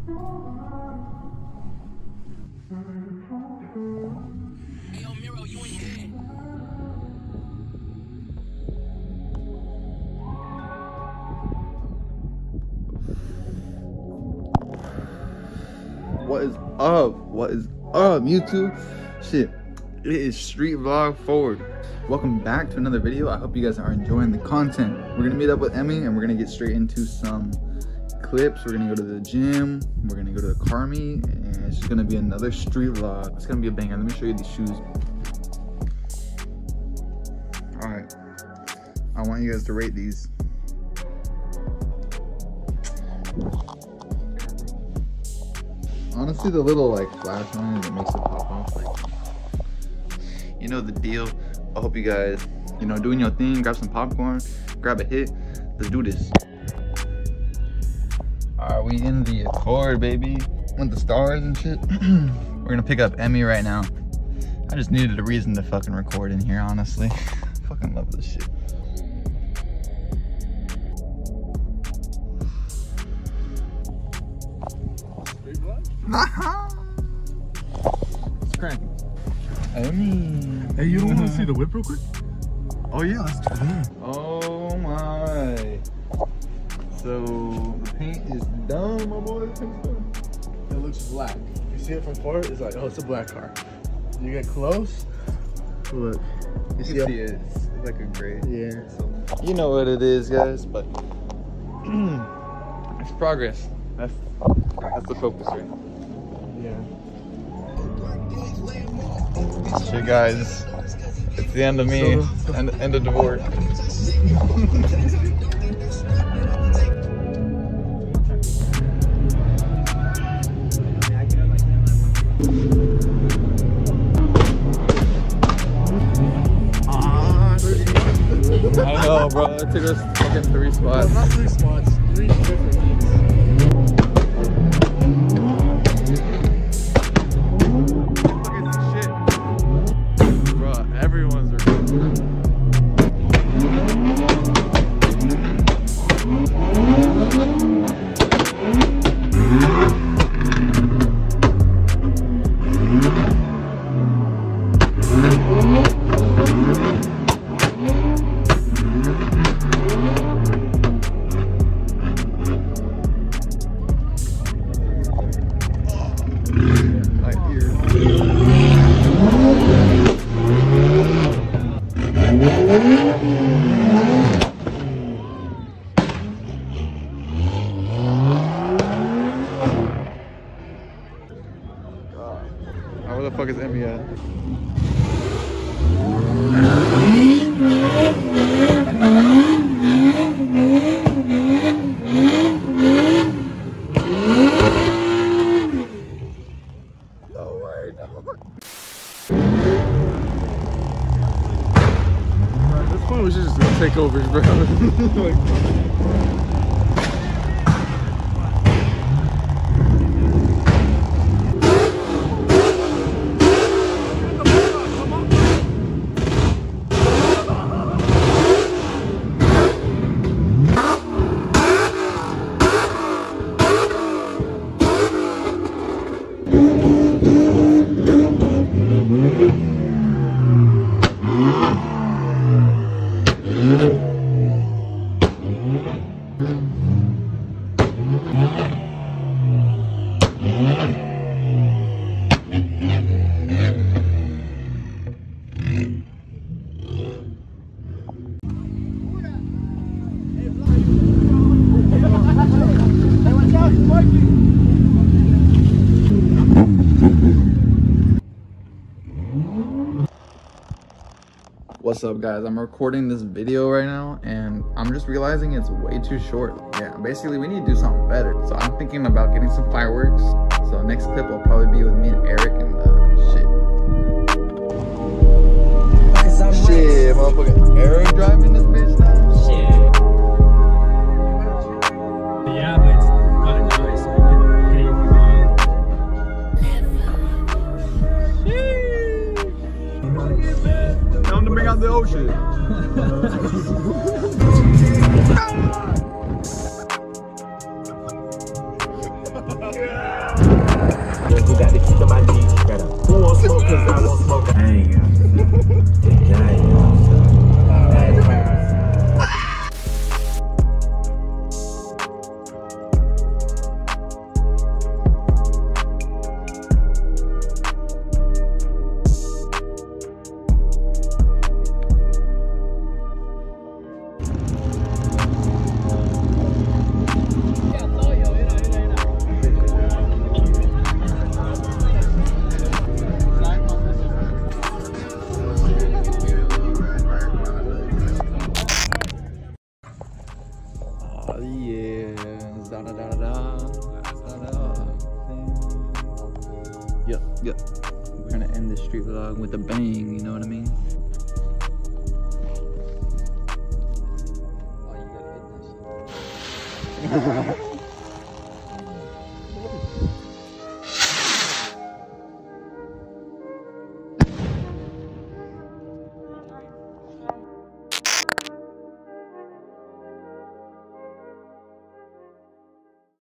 What is up? What is up, YouTube? Shit, it is Street Vlog Forward. Welcome back to another video. I hope you guys are enjoying the content. We're gonna meet up with Emmy and we're gonna get straight into some clips. We're gonna go to the gym, we're gonna go to the car meet, and it's just gonna be another street vlog. It's gonna be a banger. Let me show you these shoes. All right, I want you guys to rate these. Honestly, the little like flash line that makes it pop off, like, you know the deal. I hope you guys, you know, doing your thing. Grab some popcorn, grab a hit. Let's do this. Are we in the Accord, baby? With the stars and shit. We're gonna pick up Emmy right now. I just needed a reason to fucking record in here, honestly. I fucking love this shit. It's cracking. Hey, you don't want to see the whip real quick? Oh yeah, let's do that. Oh my. So the paint is done, my boy. It looks black. You see it from far, it's like, oh, it's a black car. You get close, look. You see it? It's like a gray. Yeah. So, you know what it is, guys, but it's progress. That's the focus right now. Yeah. Shit, guys, it's the end of me, end of Devort. I know, bro. It took us fucking 3 spots. Well, not 3 spots, 3 different heats. Where the fuck is Emmy at? Oh my God. This point was just takeovers, bro. Like, What's up, guys? I'm recording this video right now and I'm just realizing it's way too short. Yeah, basically we need to do something better. So I'm thinking about getting some fireworks. So next clip will probably be with me and Eric and shit, motherfucking Eric driving this bitch now? Shit. Yeah, but it's kind of nice. So you can hit it if you want. Time to bring out the ocean. yeah. Yep. We're gonna end this street vlog with a bang, you know what I mean? Oh, you gotta hit this.